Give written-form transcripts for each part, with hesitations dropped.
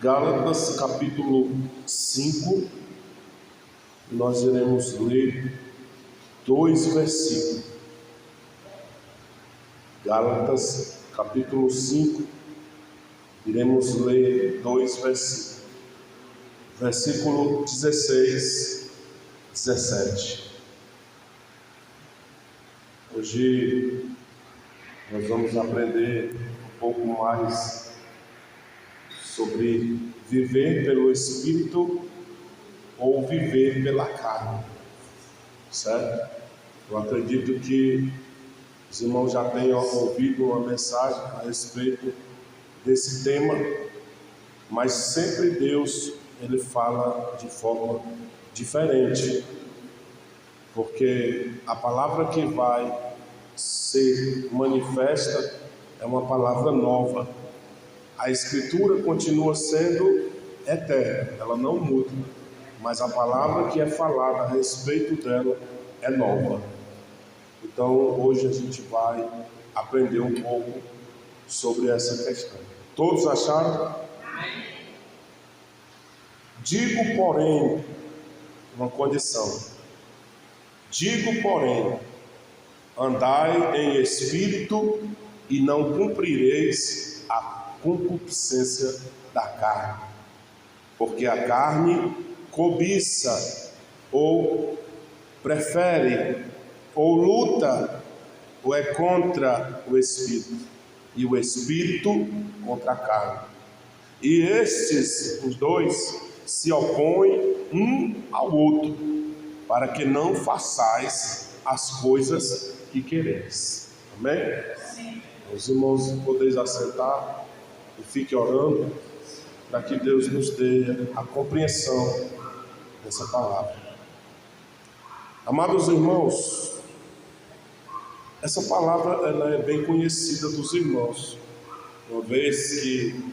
Gálatas capítulo 5, nós iremos ler 2 versículos. Gálatas capítulo 5, iremos ler 2 versículos. Versículo 16, 17. Hoje nós vamos aprender um pouco mais sobre viver pelo Espírito ou viver pela carne, certo? Eu acredito que os irmãos já tenham ouvido uma mensagem a respeito desse tema, mas sempre Deus, Ele fala de forma diferente, porque a palavra que vai ser manifesta é uma palavra nova. A Escritura continua sendo eterna, ela não muda, mas a palavra que é falada a respeito dela é nova. Então hoje a gente vai aprender um pouco sobre essa questão. Todos acharam? Digo, porém, uma condição. Digo, porém, andai em espírito e não cumprireis a concupiscência da carne, porque a carne cobiça, ou prefere, ou luta, ou é contra o Espírito, e o Espírito contra a carne. E estes, os dois, se opõem um ao outro, para que não façais as coisas que quereis. Amém? Sim. Os irmãos podeis assentar e fique orando para que Deus nos dê a compreensão dessa palavra. Amados irmãos, essa palavra ela é bem conhecida dos irmãos, uma vez que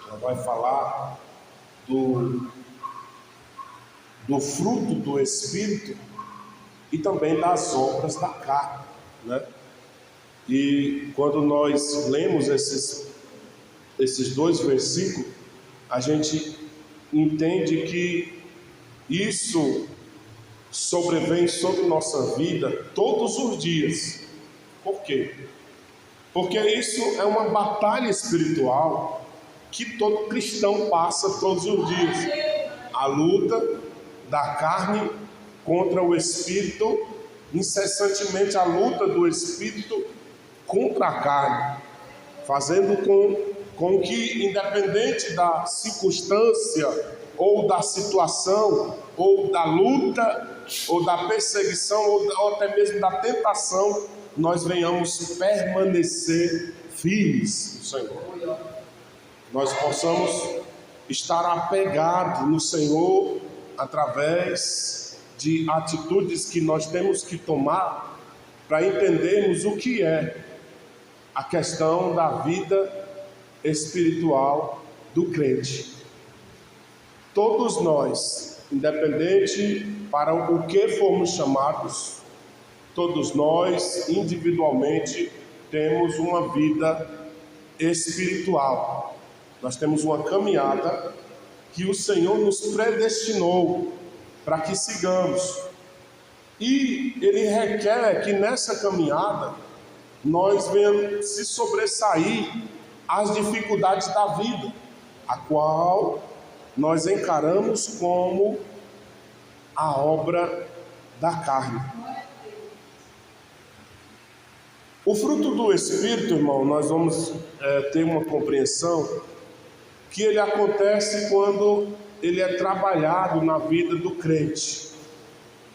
ela vai falar do fruto do Espírito e também das obras da carne, né? E quando nós lemos esses 2 versículos, a gente entende que isso sobrevém sobre nossa vida todos os dias. Por quê? Porque isso é uma batalha espiritual que todo cristão passa todos os dias. A luta da carne contra o Espírito, incessantemente a luta do Espírito contra a carne, fazendo com que, independente da circunstância, ou da situação, ou da luta, ou da perseguição, ou até mesmo da tentação, nós venhamos permanecer firmes no Senhor. Nós possamos estar apegados no Senhor através de atitudes que nós temos que tomar para entendermos o que é a questão da vida espiritual do crente. Todos nós, independente para o que formos chamados, todos nós individualmente temos uma vida espiritual. Nós temos uma caminhada que o Senhor nos predestinou para que sigamos. E Ele requer que nessa caminhada nós venhamos se sobressair às dificuldades da vida, a qual nós encaramos como a obra da carne. O fruto do Espírito, irmão, nós vamos ter uma compreensão que ele acontece quando ele é trabalhado na vida do crente.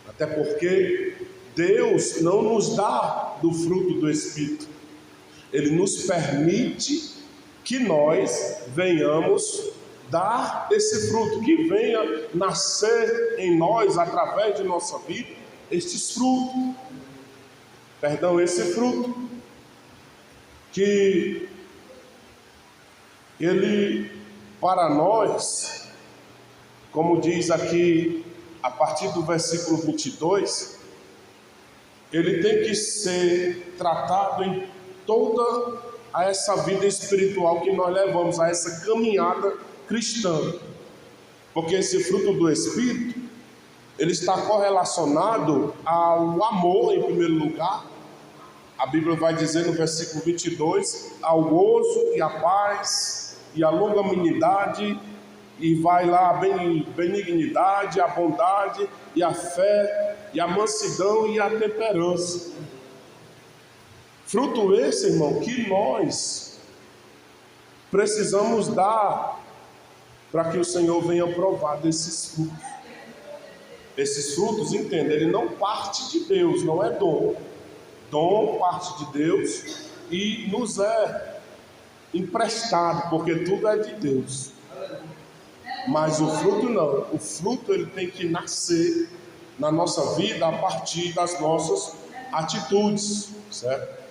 Até porque Deus não nos dá do fruto do Espírito. Ele nos permite que nós venhamos dar esse fruto, que venha nascer em nós, através de nossa vida, esse fruto, que ele, para nós, como diz aqui, a partir do versículo 22, ele tem que ser tratado em toda essa vida espiritual que nós levamos, a essa caminhada cristã, porque esse fruto do Espírito, ele está correlacionado ao amor em primeiro lugar. A Bíblia vai dizer no versículo 22, ao gozo e a paz e a longanimidade, e vai lá a benignidade, a bondade e a fé e a mansidão e a temperança. Fruto esse, irmão, que nós precisamos dar para que o Senhor venha provar desses frutos. Esses frutos, entenda, ele não parte de Deus, não é dom. Dom parte de Deus e nos é emprestado, porque tudo é de Deus. Mas o fruto não. O fruto ele tem que nascer na nossa vida a partir das nossas atitudes, certo?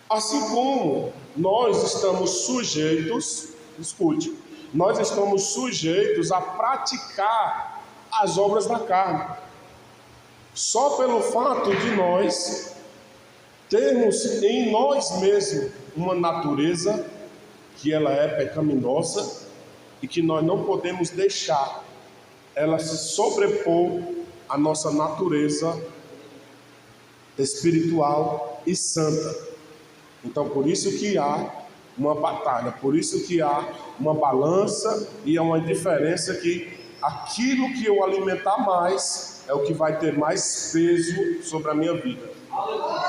Assim como nós estamos sujeitos, escute, nós estamos sujeitos a praticar as obras da carne. Só pelo fato de nós termos em nós mesmos uma natureza que ela é pecaminosa e que nós não podemos deixar ela se sobrepor à nossa natureza espiritual e santa. Então por isso que há uma batalha, por isso que há uma balança e há uma diferença que aquilo que eu alimentar mais é o que vai ter mais peso sobre a minha vida.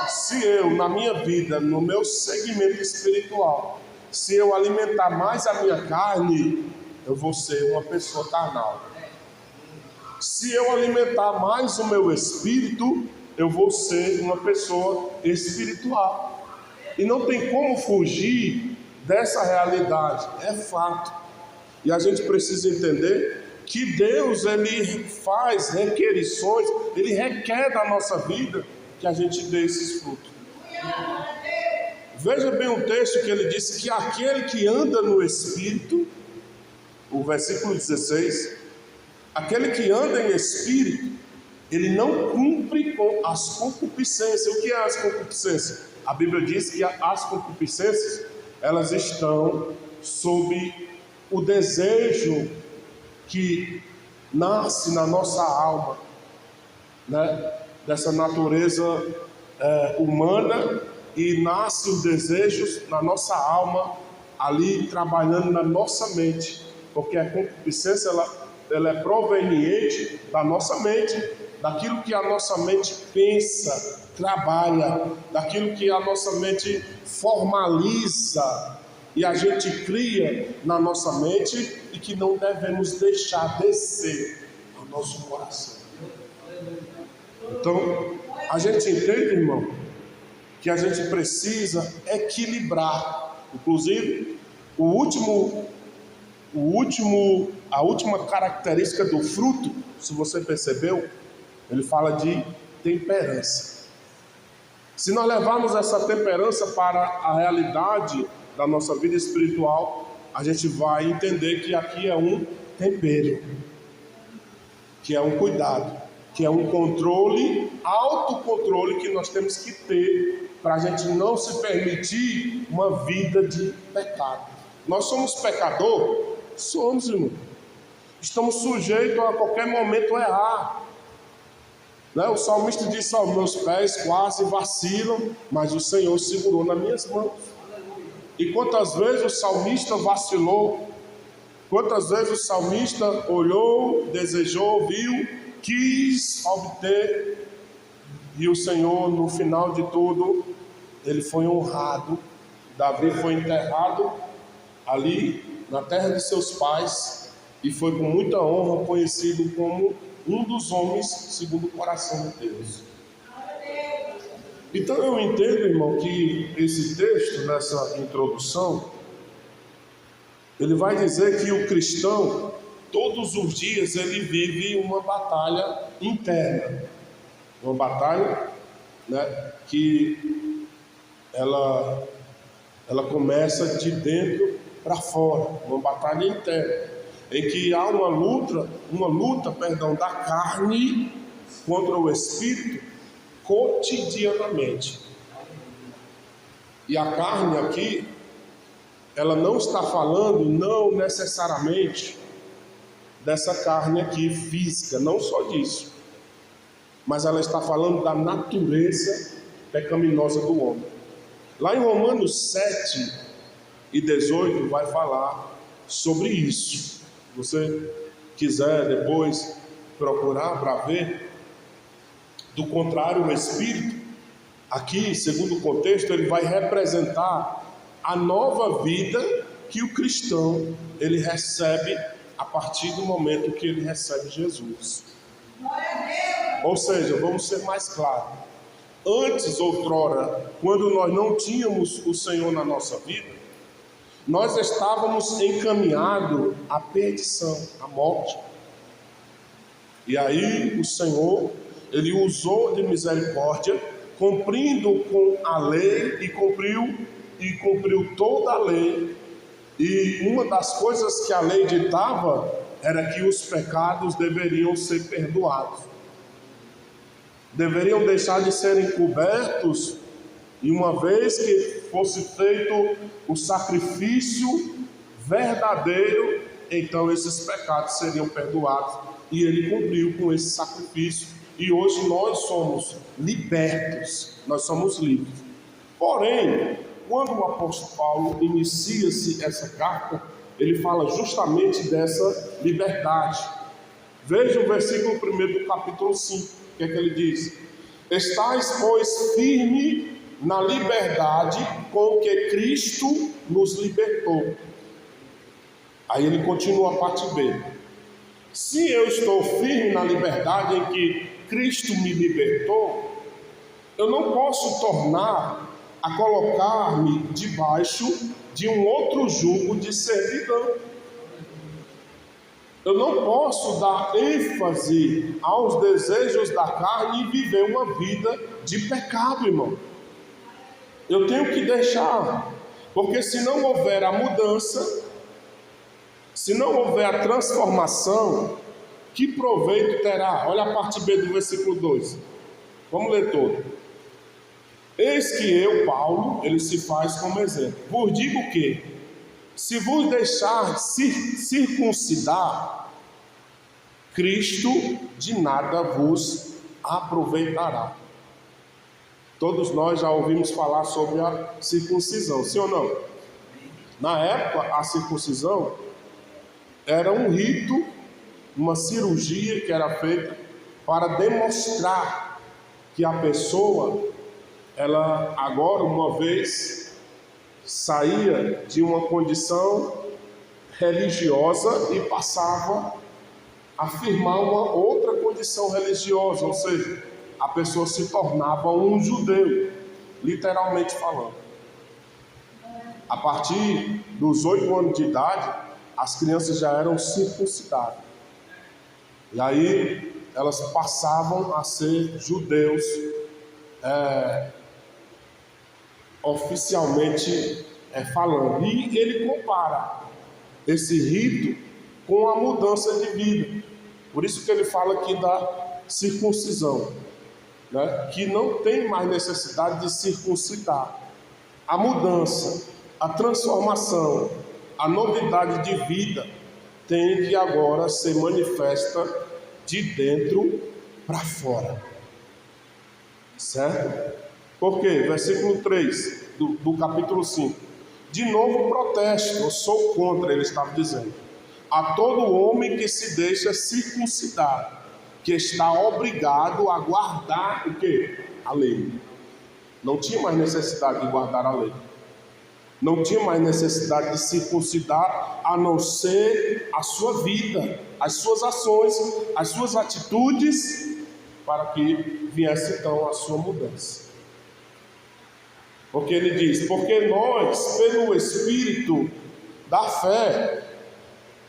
Se eu, na minha vida, no meu segmento espiritual, se eu alimentar mais a minha carne, eu vou ser uma pessoa carnal. Se eu alimentar mais o meu espírito, eu vou ser uma pessoa espiritual. E não tem como fugir dessa realidade, é fato. E a gente precisa entender que Deus, ele faz requerições, ele requer da nossa vida que a gente dê esses frutos. Veja bem um texto que ele disse que aquele que anda no Espírito, o versículo 16, aquele que anda em Espírito, ele não cumpre com as concupiscências. O que é as concupiscências? A Bíblia diz que as concupiscências, elas estão sob o desejo que nasce na nossa alma, né? Dessa natureza humana, e nasce os desejos na nossa alma, ali trabalhando na nossa mente, porque a concupiscência ela é proveniente da nossa mente, daquilo que a nossa mente pensa, trabalha, daquilo que a nossa mente formaliza e a gente cria na nossa mente e que não devemos deixar descer ao nosso coração. Então, a gente entende, irmão, que a gente precisa equilibrar. Inclusive, a última característica do fruto, se você percebeu, ele fala de temperança. Se nós levarmos essa temperança para a realidade da nossa vida espiritual, a gente vai entender que aqui é um tempero, que é um cuidado, que é um controle, autocontrole que nós temos que ter para a gente não se permitir uma vida de pecado. Nós somos pecador? Somos, irmão. Estamos sujeitos a qualquer momento a errar. O salmista disse: meus pés quase vacilam, mas o Senhor segurou nas minhas mãos. E quantas vezes o salmista vacilou? Quantas vezes o salmista olhou, desejou, viu, quis obter, e o Senhor, no final de tudo, ele foi honrado. Davi foi enterrado ali na terra de seus pais e foi com muita honra conhecido como um dos homens segundo o coração de Deus. Então eu entendo, irmão, que esse texto, nessa introdução, ele vai dizer que o cristão, todos os dias, ele vive uma batalha interna. Uma batalha, né, que ela começa de dentro para fora. Uma batalha interna, em que há uma luta da carne contra o espírito cotidianamente. E a carne aqui, ela não está falando, não necessariamente, dessa carne aqui física, não só disso, mas ela está falando da natureza pecaminosa do homem. Lá em Romanos 7:18 vai falar sobre isso. Se você quiser depois procurar para ver, do contrário, o Espírito, aqui, segundo o contexto, ele vai representar a nova vida que o cristão ele recebe a partir do momento que ele recebe Jesus. Ou seja, vamos ser mais claros. Antes, outrora, quando nós não tínhamos o Senhor na nossa vida, nós estávamos encaminhados à perdição, à morte. E aí o Senhor, ele usou de misericórdia, cumprindo com a lei, e cumpriu toda a lei. E uma das coisas que a lei ditava era que os pecados deveriam ser perdoados, deveriam deixar de serem cobertos, e uma vez que fosse feito o sacrifício verdadeiro, então esses pecados seriam perdoados. E ele cumpriu com esse sacrifício, e hoje nós somos libertos, nós somos livres. Porém, quando o apóstolo Paulo inicia-se essa carta, ele fala justamente dessa liberdade. Veja o versículo 1 do capítulo 5, o que é que ele diz? Estais, pois, firme na liberdade com que Cristo nos libertou. Aí ele continua a parte B. Se eu estou firme na liberdade em que Cristo me libertou, eu não posso tornar a colocar-me debaixo de um outro jugo de servidão. Eu não posso dar ênfase aos desejos da carne e viver uma vida de pecado, irmão. Eu tenho que deixar, porque se não houver a mudança, se não houver a transformação, que proveito terá? Olha a parte B do versículo 2. Vamos ler todo. Eis que eu, Paulo, ele se faz como exemplo. Vos digo que, se vos deixar circuncidar, Cristo de nada vos aproveitará. Todos nós já ouvimos falar sobre a circuncisão, sim ou não? Na época, a circuncisão era um rito, uma cirurgia que era feita para demonstrar que a pessoa, ela agora, uma vez, saía de uma condição religiosa e passava a afirmar uma outra condição religiosa, ou seja, a pessoa se tornava um judeu, literalmente falando. A partir dos 8 anos de idade, as crianças já eram circuncidadas. E aí elas passavam a ser judeus, oficialmente falando. E ele compara esse rito com a mudança de vida. Por isso que ele fala aqui da circuncisão, né? Que não tem mais necessidade de circuncidar. A mudança, a transformação, a novidade de vida tem que agora ser manifesta de dentro para fora. Certo? Por quê? Versículo 3 do capítulo 5. De novo protesto, eu sou contra, ele estava dizendo, a todo homem que se deixa circuncidar, que está obrigado a guardar o quê? A lei. Não tinha mais necessidade de guardar a lei. Não tinha mais necessidade de circuncidar, a não ser a sua vida, as suas ações, as suas atitudes, para que viesse então a sua mudança. Porque ele diz, porque nós, pelo Espírito da fé,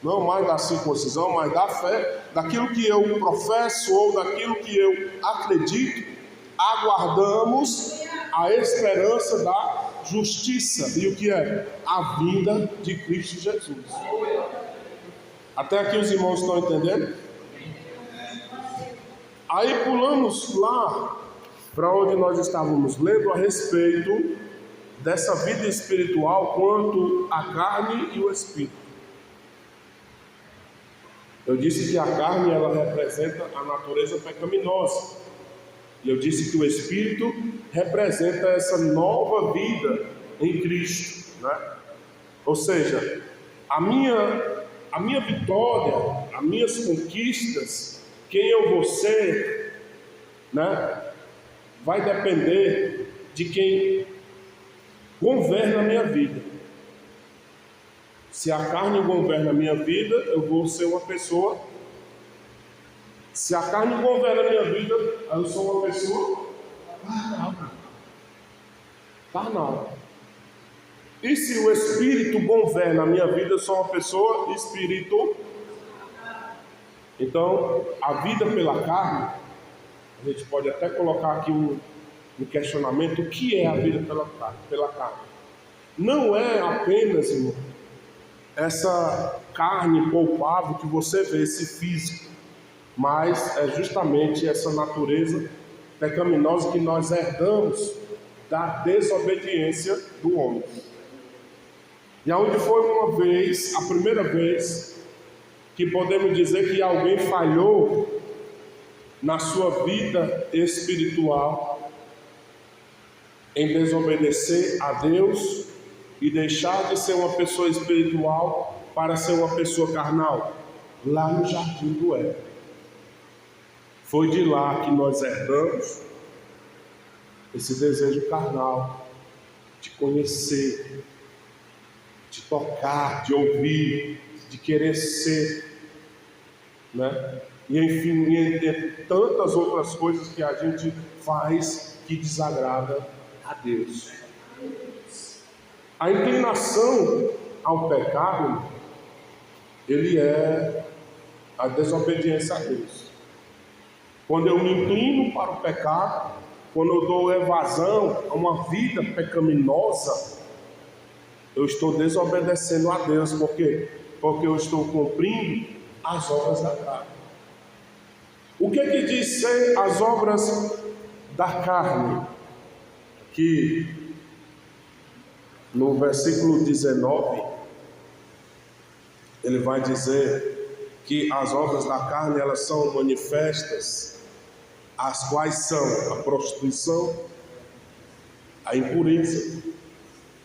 não mais da circuncisão, mas da fé, daquilo que eu professo ou daquilo que eu acredito, aguardamos a esperança da justiça. E o que é? A vinda de Cristo Jesus. Até aqui os irmãos estão entendendo? Aí pulamos lá para onde nós estávamos lendo a respeito dessa vida espiritual quanto a carne e o espírito. Eu disse que a carne ela representa a natureza pecaminosa. E eu disse que o espírito representa essa nova vida em Cristo, né? Ou seja, a minha vitória, as minhas conquistas, quem eu vou ser, né? Vai depender de quem governa a minha vida. Se a carne governa a minha vida, eu vou ser uma pessoa. Se a carne governa a minha vida, eu sou uma pessoa carnal. E se o Espírito governa a minha vida, eu sou uma pessoa espiritual. Então, a vida pela carne, a gente pode até colocar aqui um questionamento: o que é a vida pela carne? Não é apenas, irmão, essa carne palpável que você vê, esse físico, mas é justamente essa natureza pecaminosa que nós herdamos da desobediência do homem. E aonde foi uma vez, a primeira vez, que podemos dizer que alguém falhou na sua vida espiritual em desobedecer a Deus e deixar de ser uma pessoa espiritual para ser uma pessoa carnal? Lá no jardim do Éden. Foi de lá que nós herdamos esse desejo carnal de conhecer, de tocar, de ouvir, de querer ser, né? E enfim, entre tantas outras coisas que a gente faz que desagrada a Deus. A inclinação ao pecado, ele é a desobediência a Deus. Quando eu me inclino para o pecado, quando eu dou evasão a uma vida pecaminosa, eu estou desobedecendo a Deus. Por quê? Porque eu estou cumprindo as obras da carne. O que diz ser as obras da carne? Que no versículo 19, ele vai dizer que as obras da carne, elas são manifestas, as quais são a prostituição, a impureza,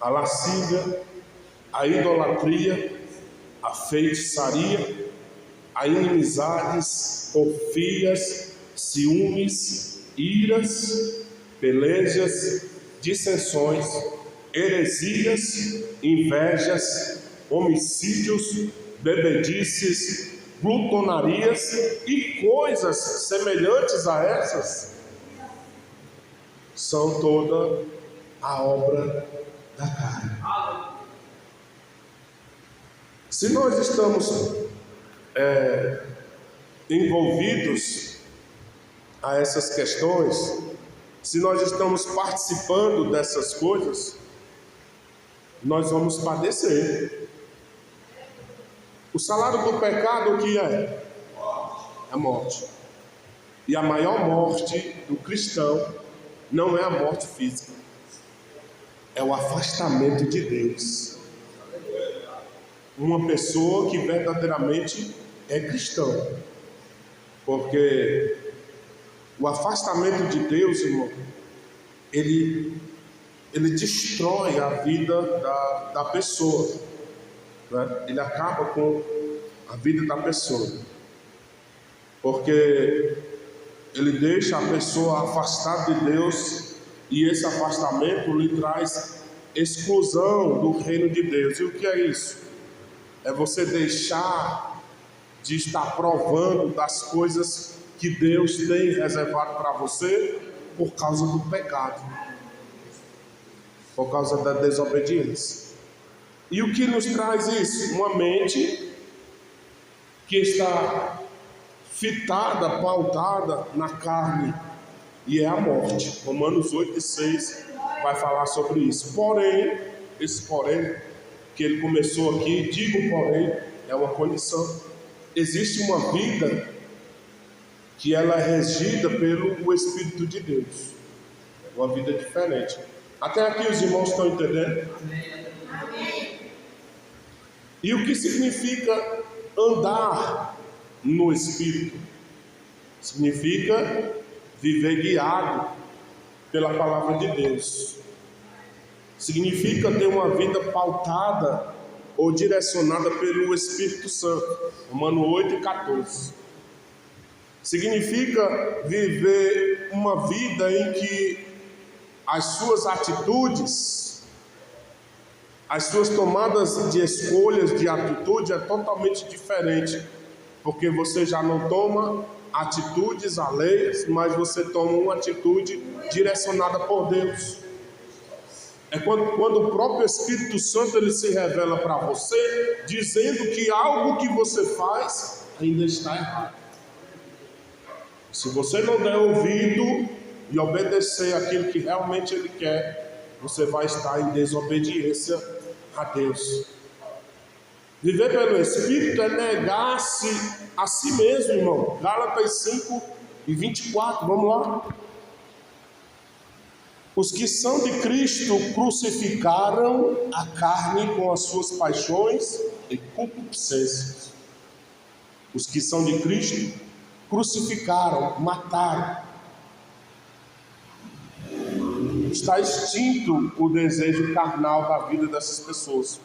a lascívia, a idolatria, a feitiçaria, a inimizades, porfias, ciúmes, iras, pelejas, dissensões, heresias, invejas, homicídios, bebedices, glutonarias e coisas semelhantes a essas, são toda a obra da carne. Se nós estamos envolvidos a essas questões, se nós estamos participando dessas coisas, nós vamos padecer. O salário do pecado, o que é? É morte. E a maior morte do cristão não é a morte física, é o afastamento de Deus. Uma pessoa que verdadeiramente é cristão, porque o afastamento de Deus, irmão, ele destrói a vida da pessoa, né? Ele acaba com a vida da pessoa, porque ele deixa a pessoa afastada de Deus, e esse afastamento lhe traz exclusão do reino de Deus. E o que é isso? É você deixar de estar provando das coisas que Deus tem reservado para você por causa do pecado, por causa da desobediência. E o que nos traz isso? Uma mente que está fitada, pautada na carne, e é a morte. Romanos 8:6 vai falar sobre isso. Porém, esse porém que ele começou aqui, digo porém, é uma condição. Existe uma vida que ela é regida pelo Espírito de Deus, uma vida diferente. Até aqui os irmãos estão entendendo? E o que significa andar no Espírito? Significa viver guiado pela palavra de Deus. Significa ter uma vida pautada ou direcionada pelo Espírito Santo. Romanos 8:14. Significa viver uma vida em que as suas atitudes, as suas tomadas de escolhas, de atitude é totalmente diferente, porque você já não toma atitudes alheias, mas você toma uma atitude direcionada por Deus. É quando o próprio Espírito Santo ele se revela para você, dizendo que algo que você faz ainda está errado. Se você não der ouvido e obedecer aquilo que realmente Ele quer, você vai estar em desobediência a Deus. Viver pelo Espírito é negar-se a si mesmo, irmão. Gálatas 5:24, vamos lá. Os que são de Cristo crucificaram a carne com as suas paixões e concupiscências. Os que são de Cristo crucificaram, mataram. Está extinto o desejo carnal da vida dessas pessoas.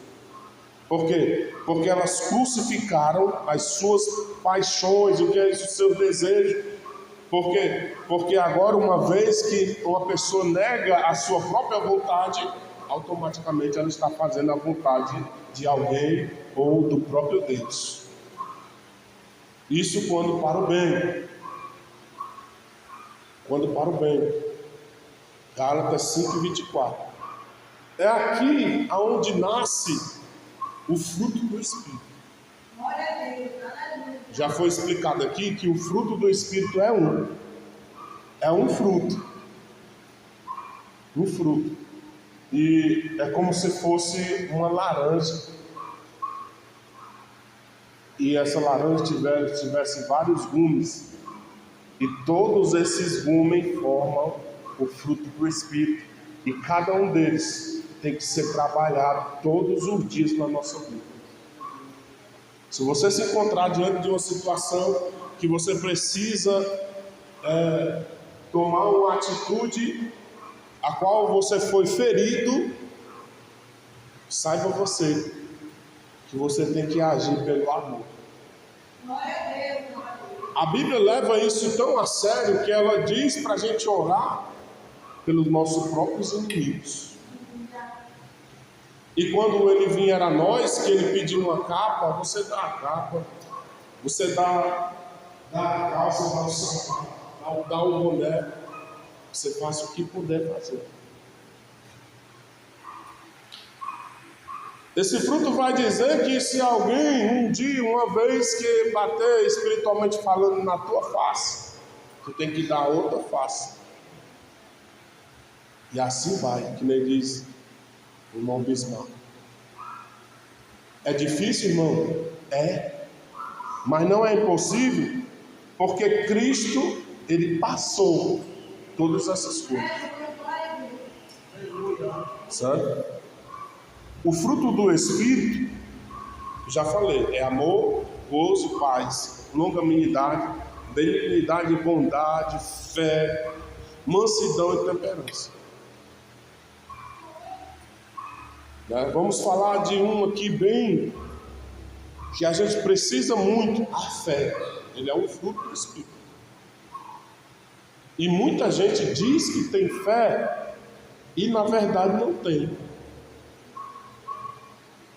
Por quê? Porque elas crucificaram as suas paixões, o que é isso, o seu desejo. Por quê? Porque agora, uma vez que uma pessoa nega a sua própria vontade, automaticamente ela está fazendo a vontade de alguém ou do próprio Deus. Isso quando para o bem. Quando para o bem. Gálatas 5:24. É aqui aonde nasce o fruto do Espírito. Já foi explicado aqui que o fruto do Espírito é um. É um fruto. Um fruto. E é como se fosse uma laranja. E essa laranja tivesse vários gumes. E todos esses gumes formam o fruto do Espírito. E cada um deles tem que ser trabalhado todos os dias na nossa vida. Se você se encontrar diante de uma situação que você precisa tomar uma atitude a qual você foi ferido, saiba você que você tem que agir pelo amor. A Bíblia leva isso tão a sério que ela diz para a gente orar pelos nossos próprios inimigos. E quando ele vier a nós, que ele pedir uma capa, você dá a capa, você dá a calça, dá o sapato, dá o boné, você faz o que puder fazer. Esse fruto vai dizer que se alguém um dia, uma vez que bater espiritualmente falando na tua face, tu tem que dar outra face. E assim vai, que nem diz o irmão Bismarck. É difícil, irmão? É. Mas não é impossível, porque Cristo, Ele passou todas essas coisas. Sabe? O fruto do Espírito, já falei, é amor, gozo, paz, longanimidade, benignidade, bondade, fé, mansidão e temperança. Vamos falar de um aqui bem, que a gente precisa muito, a fé. Ele é um fruto do Espírito. E muita gente diz que tem fé e na verdade não tem.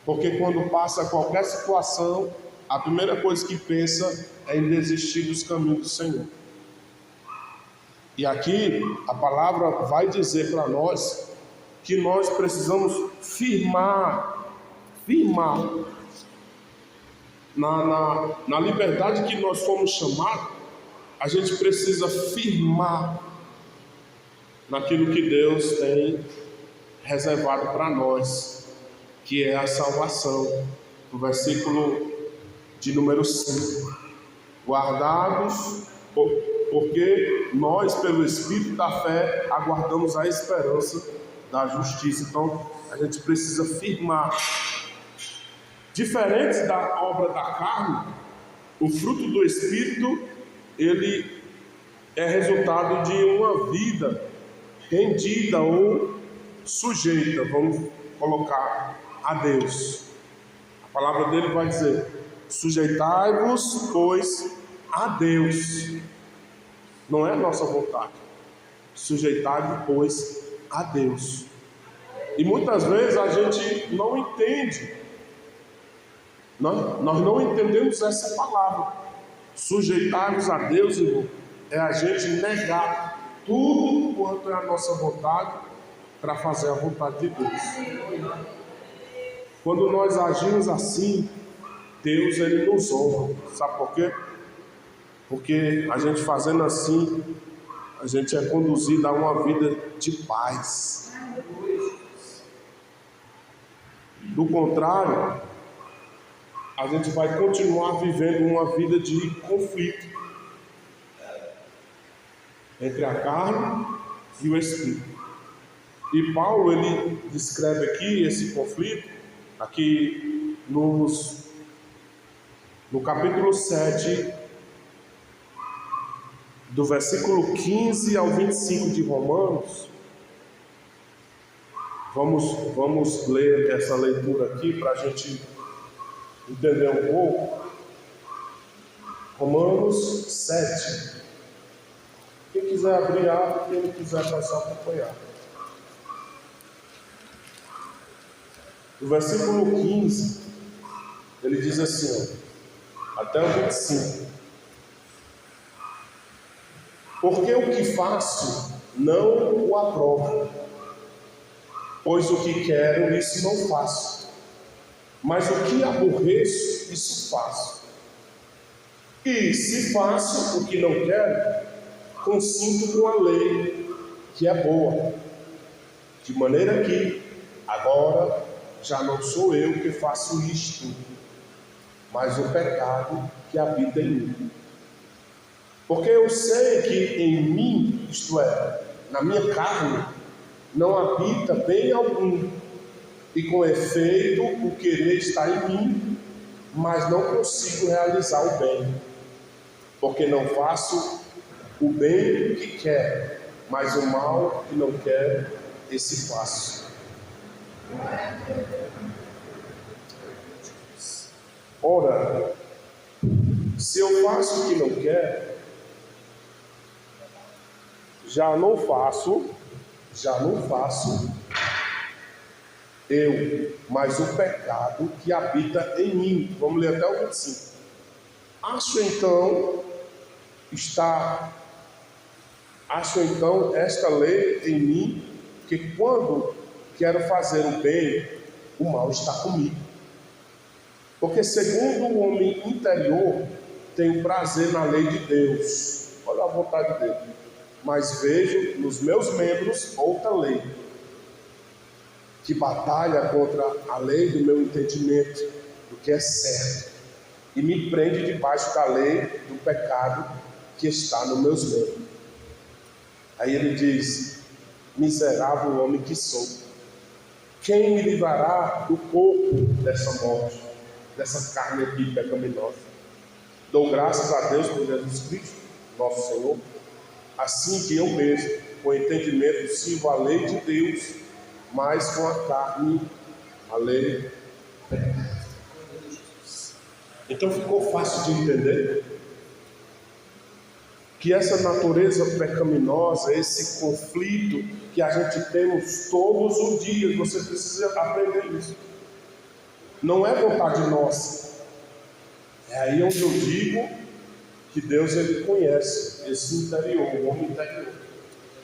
Porque quando passa qualquer situação, a primeira coisa que pensa é em desistir dos caminhos do Senhor. E aqui a palavra vai dizer para nós que nós precisamos firmar na liberdade que nós fomos chamados. A gente precisa firmar naquilo que Deus tem reservado para nós, que é a salvação. No versículo de número 5: guardados, porque nós, pelo Espírito da fé, aguardamos a esperança da justiça. Então, a gente precisa firmar. Diferente da obra da carne, o fruto do Espírito, ele é resultado de uma vida rendida ou sujeita, vamos colocar, a Deus. A palavra dele vai dizer: sujeitai-vos, pois, a Deus. Não é a nossa vontade. Sujeitai-vos, pois, a Deus. E muitas vezes a gente não entende. Nós não entendemos essa palavra. Sujeitar-nos a Deus, irmão, é a gente negar tudo quanto é a nossa vontade para fazer a vontade de Deus. Quando nós agimos assim, Deus, ele nos honra. Sabe por quê? Porque a gente fazendo assim, a gente é conduzido a uma vida de paz. Do contrário, a gente vai continuar vivendo uma vida de conflito entre a carne e o Espírito. E Paulo, ele descreve aqui esse conflito, aqui no capítulo 7, do versículo 15 ao 25 de Romanos. Vamos ler essa leitura aqui para a gente entender um pouco. Romanos 7. Quem quiser abrir, abre. Quem não quiser, vai só acompanhar. No versículo 15, ele diz assim, até o 25: porque o que faço não o aprovo, pois o que quero, isso não faço, mas o que aborreço, isso faço. E se faço o que não quero, consinto com a lei, que é boa, de maneira que agora já não sou eu que faço isto, mas o pecado que habita em mim. Porque eu sei que em mim, isto é, na minha carne, não habita bem algum, e com efeito o querer está em mim, mas não consigo realizar o bem, porque não faço o bem que quero, mas o mal que não quero, esse faço. Ora, se eu faço o que não quero, já não faço eu, mas o pecado que habita em mim. Vamos ler até o 25. Acho então esta lei em mim, que quando quero fazer o bem, o mal está comigo. Porque segundo o homem interior, tenho prazer na lei de Deus. Olha a vontade dele. Mas vejo nos meus membros outra lei, que batalha contra a lei do meu entendimento, do que é certo, e me prende debaixo da lei do pecado que está nos meus membros. Aí ele diz: miserável homem que sou, quem me livrará do corpo dessa morte, dessa carne aqui pecaminosa? Dou graças a Deus por Jesus Cristo, nosso Senhor, assim que eu mesmo, com entendimento, sirvo a lei de Deus, mas com a carne, a lei. Então ficou fácil de entender que essa natureza pecaminosa, esse conflito que a gente temos todos os dias, você precisa aprender isso. Não é vontade nossa. É aí onde eu digo que Deus, ele conhece esse interior, o homem interior.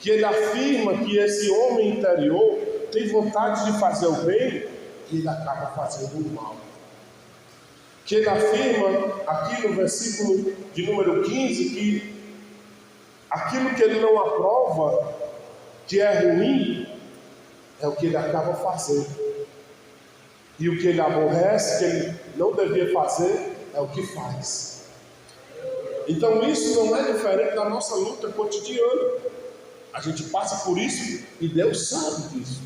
Que ele afirma que esse homem interior tem vontade de fazer o bem e ele acaba fazendo o mal. Que ele afirma aqui no versículo de número 15 que aquilo que ele não aprova, que é ruim, é o que ele acaba fazendo. E o que ele aborrece, que ele não devia fazer, é o que faz. Então isso não é diferente da nossa luta cotidiana. A gente passa por isso e Deus sabe disso.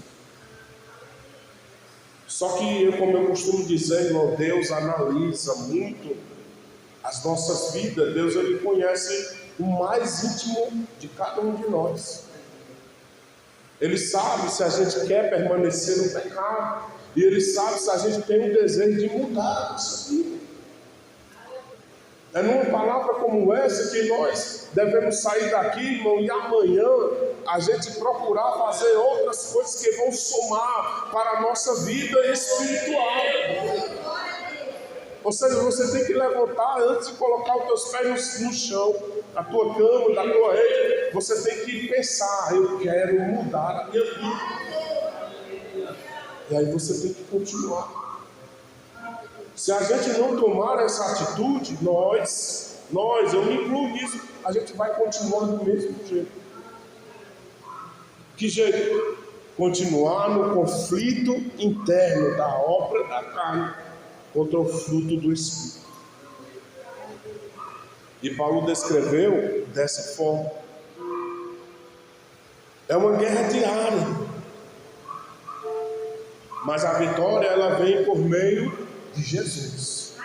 Só que como eu costumo dizer, irmão, Deus analisa muito as nossas vidas. Deus, Ele conhece o mais íntimo de cada um de nós. Ele sabe se a gente quer permanecer no pecado, e Ele sabe se a gente tem o desejo de mudar a nossa vida. É numa palavra como essa que nós devemos sair daqui, irmão, e amanhã a gente procurar fazer outras coisas que vão somar para a nossa vida espiritual. Ou seja, você tem que levantar antes de colocar os teus pés no chão, da tua cama, da tua rede. Você tem que pensar: eu quero mudar a minha vida. E aí você tem que continuar. Se a gente não tomar essa atitude, eu me incluo nisso, a gente vai continuar do mesmo jeito. Que jeito? Continuar no conflito interno da obra da carne contra o fruto do Espírito. E Paulo descreveu dessa forma. É uma guerra diária, mas a vitória ela vem por meio de Jesus.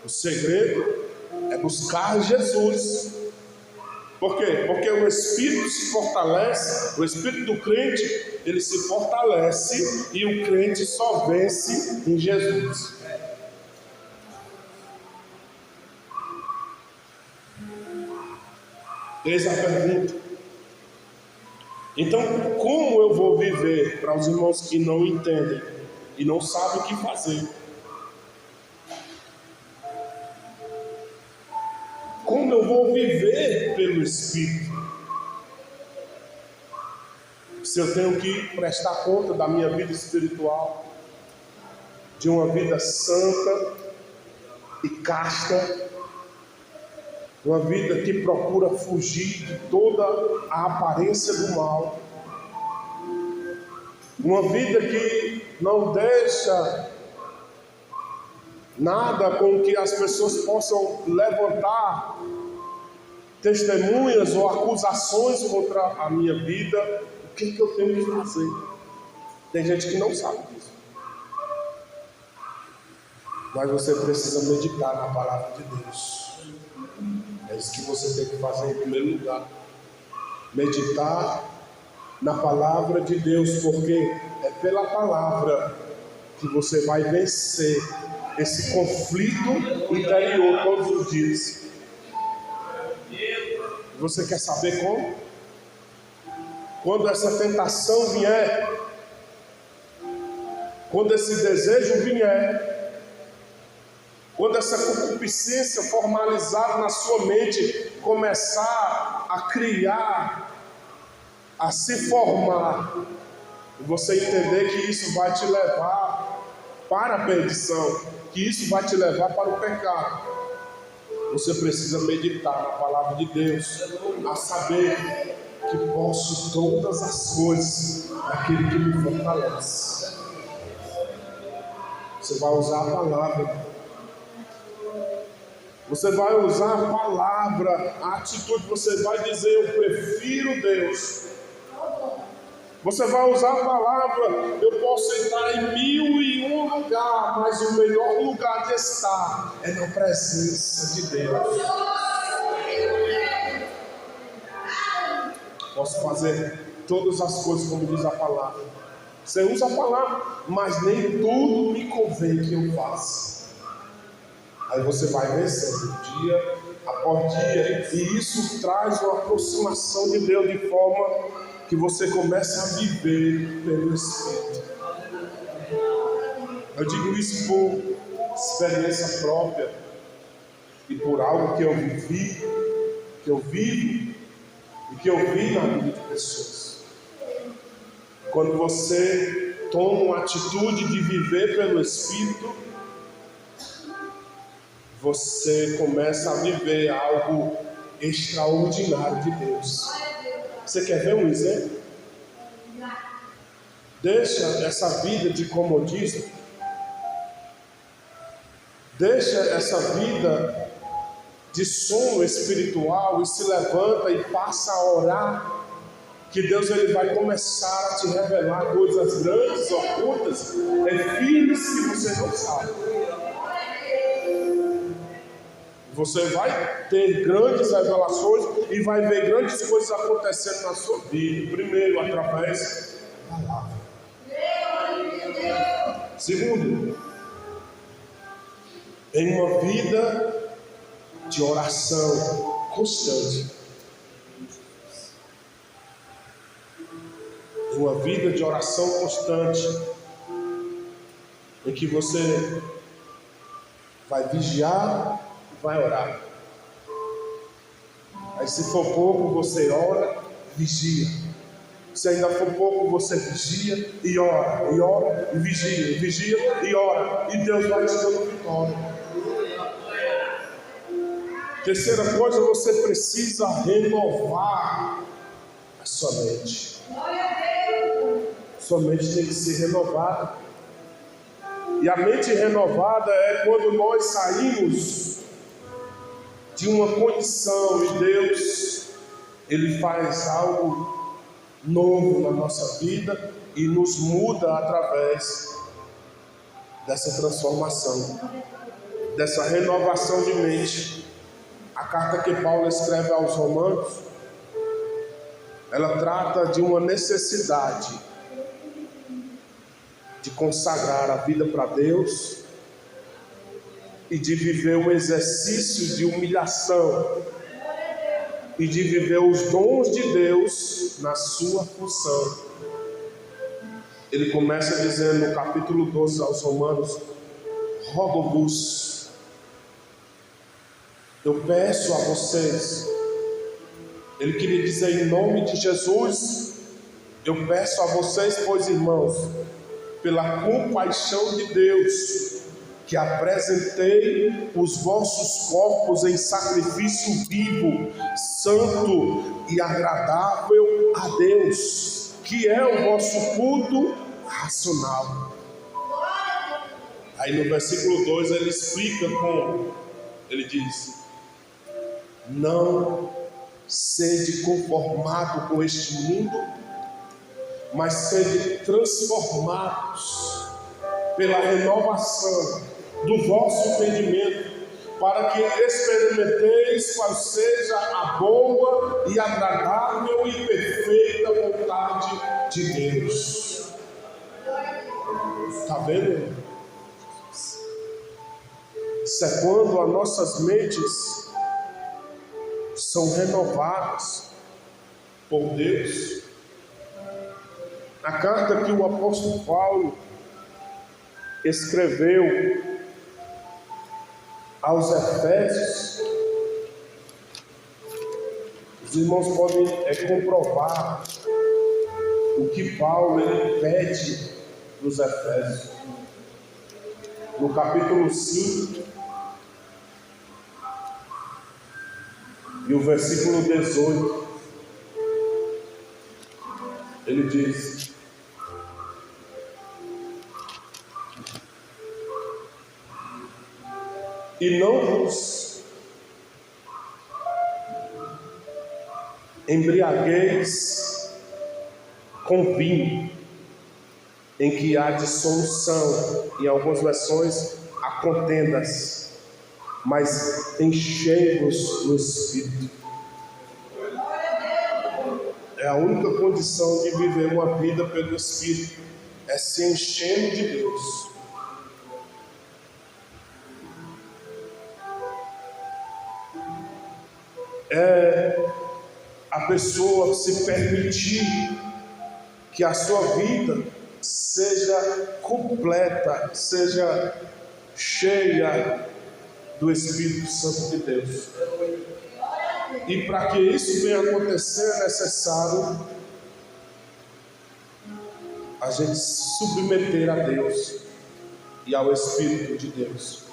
O segredo é buscar Jesus. Por quê? Porque o Espírito se fortalece, o Espírito do crente, ele se fortalece, e o crente só vence em Jesus. Eis a pergunta: então, como eu vou viver? Para os irmãos que não entendem e não sabem o que fazer, como eu vou viver pelo Espírito? Se eu tenho que prestar conta da minha vida espiritual, de uma vida santa e casta, uma vida que procura fugir de toda a aparência do mal, uma vida que não deixa nada com que as pessoas possam levantar testemunhas ou acusações contra a minha vida. O que eu tenho que fazer? Tem gente que não sabe disso, mas você precisa meditar na palavra de Deus. É isso que você tem que fazer em primeiro lugar: meditar na palavra de Deus, porque é pela palavra que você vai vencer esse conflito interior todos os dias. Você quer saber como? Quando essa tentação vier, quando esse desejo vier, quando essa concupiscência formalizada na sua mente começar a criar, a se formar, e você entender que isso vai te levar para a perdição, que isso vai te levar para o pecado, você precisa meditar na palavra de Deus, a saber que posso todas as coisas naquele que me fortalece. Você vai usar a palavra. Você vai usar a palavra, a atitude. Você vai dizer: eu prefiro Deus. Você vai usar a palavra: eu posso entrar em 1001 lugar, mas o melhor lugar de estar é na presença de Deus. Posso fazer todas as coisas como diz a palavra. Você usa a palavra, mas nem tudo me convém que eu faça. Aí você vai vencendo dia após dia, e isso traz uma aproximação de Deus, de forma que você começa a viver pelo Espírito. Eu digo isso por experiência própria e por algo que eu vivi, que eu vivo e que eu vi na vida de pessoas. Quando você toma uma atitude de viver pelo Espírito, você começa a viver algo extraordinário de Deus. Você quer ver um exemplo? Deixa essa vida de comodismo, deixa essa vida de sono espiritual e se levanta e passa a orar, que Deus ele vai começar a te revelar coisas grandes, ocultas, firmes que você não sabe. Você vai ter grandes revelações e vai ver grandes coisas acontecendo na sua vida. Primeiro, através da palavra. Segundo, em uma vida de oração constante. Uma vida de oração constante, em que você vai vigiar e vai orar. Aí se for pouco, você ora, vigia. Se ainda for pouco, você vigia e ora, e vigia e ora. E Deus vai te dando vitória. Terceira coisa, você precisa renovar a sua mente. Sua mente tem que ser renovada. E a mente renovada é quando nós saímos de uma condição e Deus, Ele faz algo novo na nossa vida e nos muda através dessa transformação, dessa renovação de mente. A carta que Paulo escreve aos Romanos, ela trata de uma necessidade de consagrar a vida para Deus e de viver um exercício de humilhação e de viver os dons de Deus na sua função. Ele começa dizendo no capítulo 12 aos Romanos: rogo-vos, eu peço a vocês. Ele queria dizer em nome de Jesus, eu peço a vocês, pois irmãos, pela compaixão de Deus, que apresentei os vossos corpos em sacrifício vivo, santo e agradável a Deus, que é o vosso culto racional. Aí no versículo 2 ele explica como. Ele diz: não sede conformado com este mundo, mas sede transformados pela renovação do vosso entendimento, para que experimenteis qual seja a boa e agradável e perfeita vontade de Deus. Está vendo? Isso é quando as nossas mentes são renovadas por Deus. A carta que o apóstolo Paulo escreveu aos Efésios, os irmãos podem comprovar o que Paulo ele pede nos Efésios. No capítulo 5 e o versículo 18, ele diz: e não vos embriagueis com vinho, em que há dissolução, em algumas versões há contendas, mas enchei-vos no Espírito. É a única condição de viver uma vida pelo Espírito, é se enchendo de Deus. É a pessoa se permitir que a sua vida seja completa, seja cheia do Espírito Santo de Deus. E para que isso venha acontecer, é necessário a gente se submeter a Deus e ao Espírito de Deus.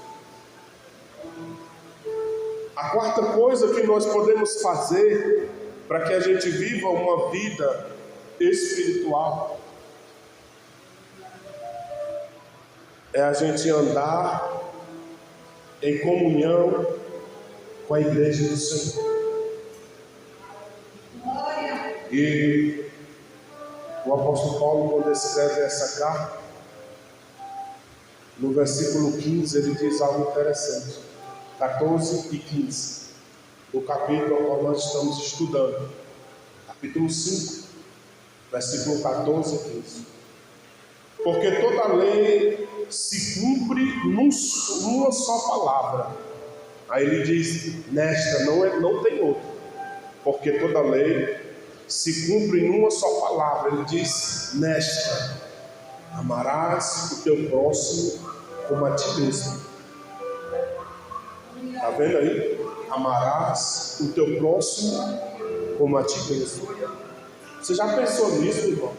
A quarta coisa que nós podemos fazer para que a gente viva uma vida espiritual é a gente andar em comunhão com a igreja do Senhor. E O apóstolo Paulo, quando escreve essa carta, no versículo 15, ele diz algo interessante. 14 e 15, do capítulo ao qual nós estamos estudando. Capítulo 5, versículo 14 e 15. Porque toda lei se cumpre numa só palavra. Aí ele diz, nesta, não tem outra. Porque toda lei se cumpre numa só palavra. Ele diz, nesta, amarás o teu próximo como a ti mesmo. Está vendo aí? Amarás o teu próximo como a ti mesmo. Você já pensou nisso, irmão?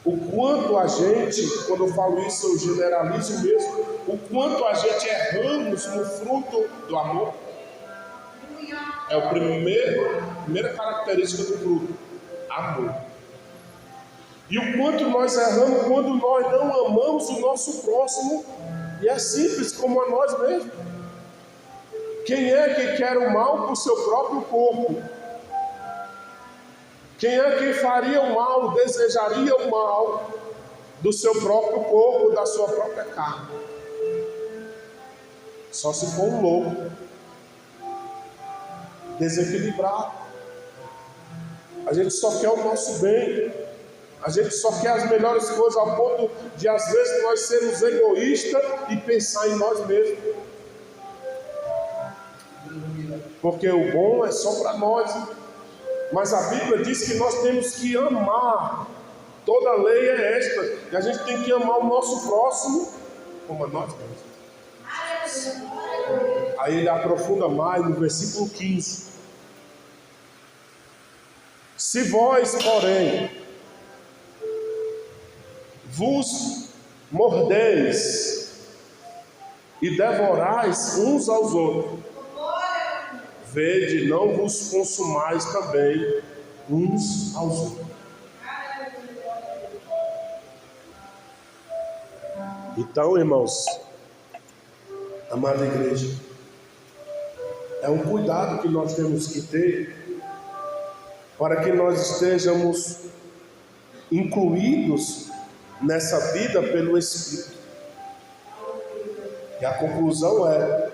O quanto a gente, quando eu falo isso, eu generalizo mesmo, o quanto a gente erramos no fruto do amor. É a primeira característica do fruto, amor. E o quanto nós erramos quando nós não amamos o nosso próximo, e é simples como a nós mesmos. Quem é que quer o mal para o seu próprio corpo? Quem é que faria o mal, desejaria o mal do seu próprio corpo, da sua própria carne? Só se for um louco, desequilibrado. A gente só quer o nosso bem, a gente só quer as melhores coisas, ao ponto de às vezes nós sermos egoístas e pensar em nós mesmos. Porque o bom é só para nós. Mas a Bíblia diz que nós temos que amar. Toda lei é esta. E a gente tem que amar o nosso próximo como a nós mesmos. Aí ele aprofunda mais no versículo 15. Se vós, porém, vos mordeis e devorais uns aos outros, vede, não vos consumais também uns aos outros. Então, irmãos, amada igreja, é um cuidado que nós temos que ter para que nós estejamos incluídos nessa vida pelo Espírito. E a conclusão é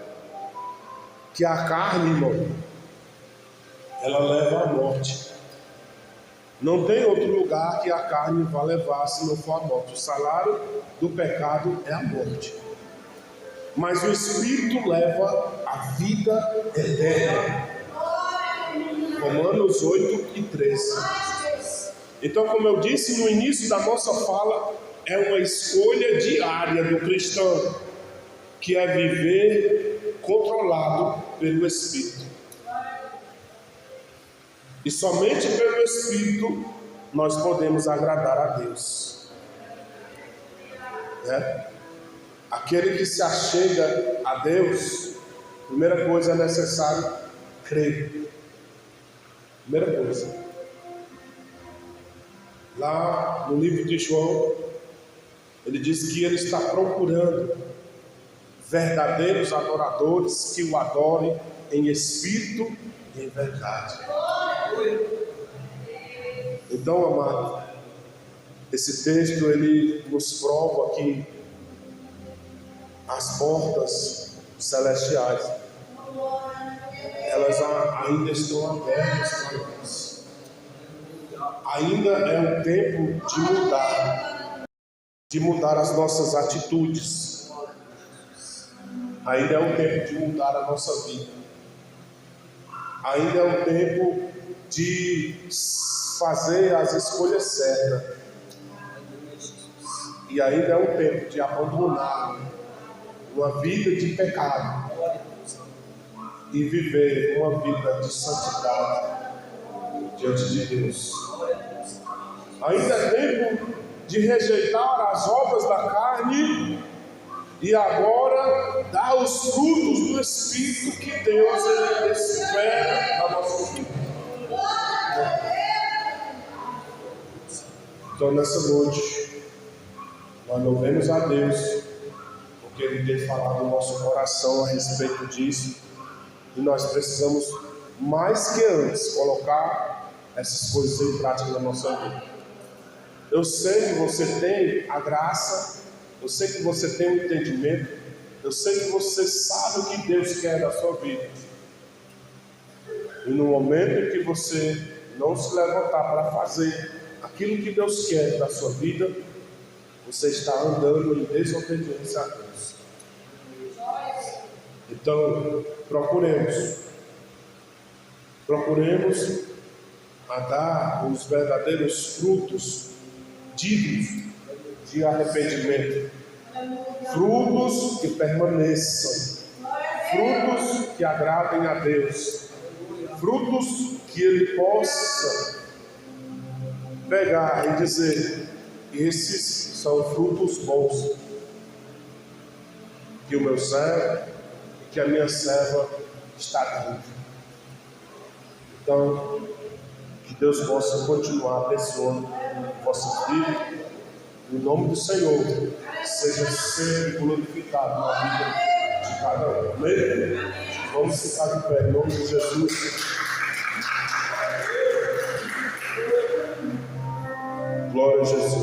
que a carne, irmão, ela leva à morte. Não tem outro lugar que a carne vá levar se não for a morte. O salário do pecado é a morte. Mas o Espírito leva a vida eterna. Romanos 8 e 13. Então, como eu disse no início da nossa fala, é uma escolha diária do cristão, que é viver controlado pelo Espírito. E somente pelo Espírito nós podemos agradar a Deus. Aquele que se achega a Deus, primeira coisa é necessário crer. Primeira coisa. Lá no livro de João, ele diz que ele está procurando verdadeiros adoradores que o adorem em espírito e em verdade. Então, amado, esse texto ele nos prova que as portas celestiais, elas ainda estão abertas para nós. Ainda é um tempo de mudar as nossas atitudes. Ainda é um tempo de mudar a nossa vida. Ainda é um tempo de fazer as escolhas certas. E ainda é um tempo de abandonar uma vida de pecado e viver uma vida de santidade diante de Deus. Ainda é tempo de rejeitar as obras da carne e agora dar os frutos do Espírito que Deus espera da nossa vida. Então, nessa noite, nós louvemos a Deus, porque Ele tem falado no nosso coração a respeito disso, e nós precisamos, mais que antes, colocar essas coisas em prática na nossa vida. Eu sei que você tem a graça, eu sei que você tem o entendimento, eu sei que você sabe o que Deus quer da sua vida. E no momento em que você não se levantar para fazer aquilo que Deus quer da sua vida, você está andando em desobediência a Deus. Então, procuremos a dar os verdadeiros frutos dignos de arrependimento, frutos que permaneçam, frutos que agradem a Deus, frutos que Ele possa pegar e dizer: esses são frutos bons, que o meu servo e que a minha serva está dando. Então, que Deus possa continuar abençoando vossas vidas. Em nome do Senhor, seja sempre glorificado na vida de cada um. Amém? Vamos ficar de pé em nome de Jesus. Glória a Jesus.